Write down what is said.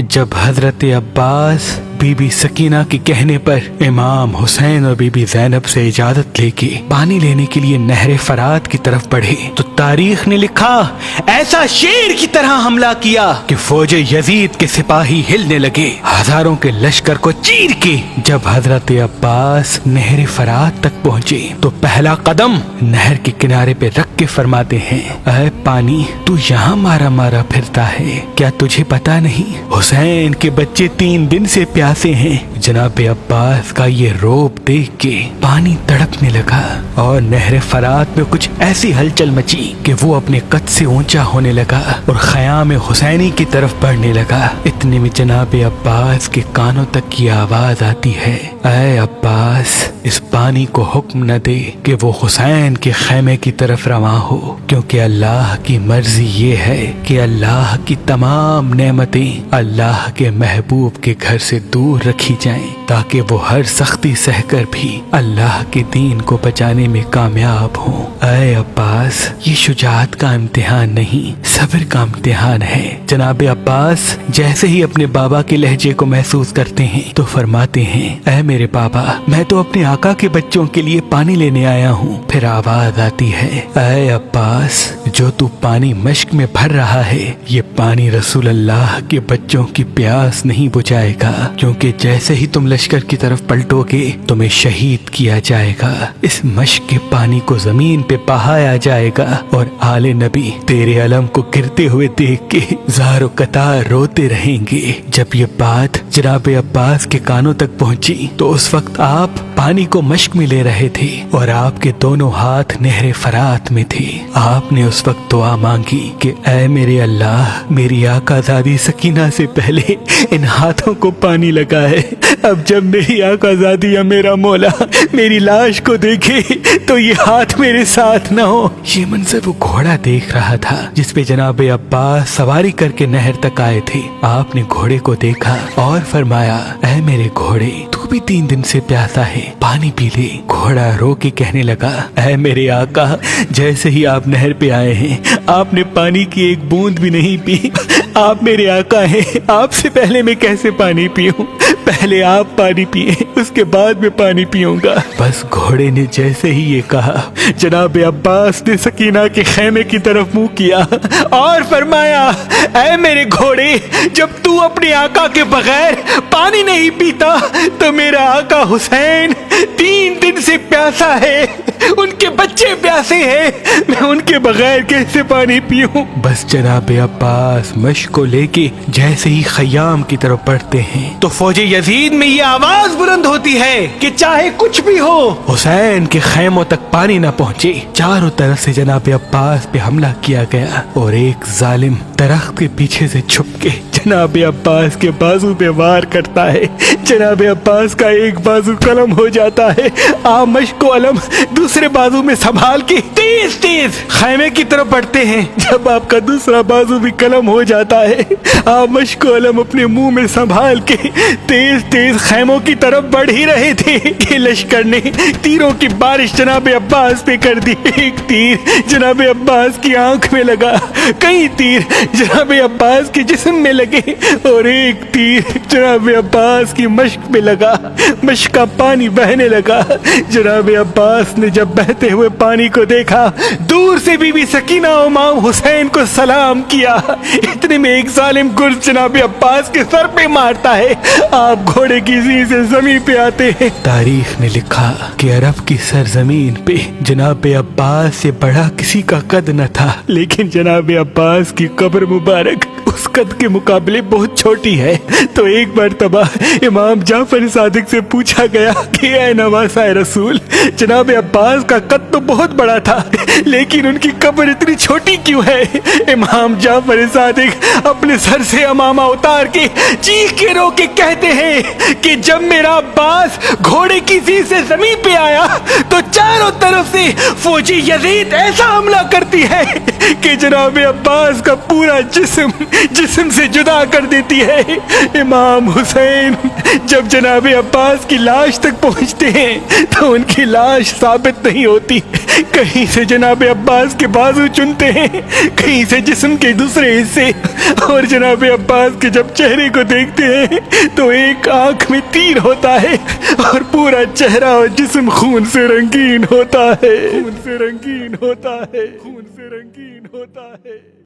जब हजरत अब्बास बीबी सकीना के कहने पर इमाम हुसैन और बीबी ज़ैनब से इजाजत लेके पानी लेने के लिए नहर फरात की तरफ बढ़े तो तारीख ने लिखा ऐसा शेर की तरह हमला किया कि फौज यजीद के सिपाही हिलने लगे, हजारों के लश्कर को चीर के। जब हजरत अब्बास नहर फरात तक पहुँचे तो पहला कदम नहर के किनारे पे रख के फरमाते हैं, ऐ पानी तू यहाँ मारा मारा फिरता है, क्या तुझे पता नहीं हुसैन के बच्चे 3 दिन से प्यासे हैं। जनाब अब्बास का ये रोब देख के पानी तड़पने लगा और नहर फरात में कुछ ऐसी हलचल मची कि वो अपने कद से ऊंचा होने लगा और ख़याम हुसैनी की तरफ बढ़ने लगा। इतने में जनाब अब्बास के कानों तक ये आवाज आती है, ऐ अब्बास इस पानी को हुक्म न दे कि वो हुसैन के खैमे की तरफ रवां हो, क्योंकि अल्लाह की मर्जी ये है कि अल्लाह की तमाम नेमतें अल्लाह के महबूब के घर से दूर रखी जाएं, ताकि वो हर सख्ती सहकर भी अल्लाह के दीन को बचाने में कामयाब हो। ऐ अब्बास ये शुजाअत का इम्तिहान नहीं, सब्र का इम्तिहान है। जनाब अब्बास जैसे ही अपने बाबा के लहजे को महसूस करते हैं तो फरमाते हैं, ऐ मेरे बाबा मैं तो अपने आका के बच्चों के लिए पानी लेने आया हूँ। फिर आवाज आती है, ऐ अब्बास जो तू पानी मश्क में भर रहा है ये पानी रसूल अल्लाह के बच्चों की प्यास नहीं बुझाएगा, क्योंकि जैसे ही तुम लश्कर की तरफ पलटोगे तुम्हें शहीद किया जाएगा। इस मश्क के पानी को जमीन पे बहाया जाएगा और आले नबी तेरे अलम को गिरते हुए देख के ज़ारो कतार रोते रहेंगे। जब ये बात जनाब अब्बास के कानों तक पहुंची तो उस वक्त आप पानी को मश्क में ले रहे थे और आपके दोनों हाथ नहर फरात में थे। आपने उस वक्त दुआ मांगी कि ऐ मेरे अल्लाह मेरी आकाज़ादी सकीना से पहले इन हाथों को पानी लगा है। अब जब मेरी आकाज़ादी या मेरा मौला मेरी लाश को देखे तो ये हाथ मेरे साथ न हो। ये मंजर वो घोड़ा देख रहा था जिस पे जनाब अब्बास सवारी करके नहर तक आए थे। आपने घोड़े को देखा और फरमाया, ऐ मेरे घोड़े तू भी 3 दिन से प्यासा है, पानी पी ले। घोड़ा रो के कहने लगा, ऐ मेरे आका जैसे ही आप नहर पे आए हैं आपने पानी की एक बूंद भी नहीं पी। आप मेरे आका हैं, आपसे पहले मैं कैसे पानी पीऊं? पहले आप पानी पिए उसके बाद मैं पानी पीऊंगा। बस घोड़े ने जैसे ही ये कहा जनाब अब्बास ने सकीना के खैमे की तरफ मुंह किया और फरमाया, ऐ मेरे घोड़े जब तू अपने आका के बगैर पानी नहीं पीता तो मेरा आका हुसैन 3 दिन से प्यासा है, उनके बच्चे प्यासे हैं, मैं उनके बगैर कैसे पानी पीऊं? बस जनाब अब्बास मश्क को लेके जैसे ही खयाम की तरफ बढ़ते हैं तो फौज यजीद में ये आवाज बुलंद होती है कि चाहे कुछ भी हो हुसैन के खैमों तक पानी न पहुंचे। चारों तरफ से जनाब अब्बास पे हमला किया गया और एक जालिम दरख्त के पीछे से छुप के जनाब अब्बास के बाजू पे वार करता है। जनाब अब्बास का एक बाजू कलम हो जाता है, आप मश्क को अलम दूसरे बाजू में संभाल के तेज तेज खैमे की तरफ बढ़ते हैं। जब आपका दूसरा बाजू भी कलम हो जाता है आप मश्क को अलम अपने मुंह में संभाल के तेज तेज खैमों की तरफ बढ़ ही रहे थे कि लश्कर ने तीरों की बारिश जनाब अब्बास पे कर दी। एक तीर जनाब अब्बास की आंख में लगा, कई तीर जनाब अब्बास के जिस्म में लगे और एक तीर जनाब अब्बास की मश्क में लगा। मश्क का पानी बहने लगा। जनाब अब्बास ने जब बहते हुए पानी को देखा दूर से बीबी सकीना और इमाम हुसैन को सलाम किया। इतने में एक जालिम गुर्ज जनाब अब्बास के सर पे मारता है, आप घोड़े की ज़ीं से जमीन पे आते हैं। तारीख ने लिखा कि अरब की सरजमीन पे जनाब अब्बास से बड़ा किसी का कद न था, लेकिन जनाब अब्बास की कब्र मुबारक उस कद के मुकाबले बहुत छोटी है। तो एक मर्तबा इमाम जाफर सादिक से पूछा गया कि ऐ नवासाए रसूल जनाब अब्बास का कद तो बहुत बड़ा था लेकिन उनकी कब्र इतनी छोटी क्यों है? इमाम जाफर सादिक अपने सर से अमामा उतार के चीख के रो के कहते हैं कि जब मेरा अब्बास घोड़े की ज़ीं से जमीन पे आया तो चारों तरफ से फौजी यजीद ऐसा हमला करती है कि जनाब अब्बास का पूरा जिस्म से जुदा ادا کر دیتی ہے۔ امام حسین جب جناب عباس کی لاش تک پہنچتے ہیں تو ان کی لاش ثابت نہیں ہوتی، کہیں سے جناب عباس کے بازو چنتے ہیں، کہیں سے جسم کے دوسرے حصے، اور جناب عباس کے جب چہرے کو دیکھتے ہیں تو ایک آنکھ میں تیر ہوتا ہے اور پورا چہرہ اور جسم خون سے رنگین ہوتا ہے، خون سے رنگین ہوتا ہے، خون سے رنگین ہوتا ہے۔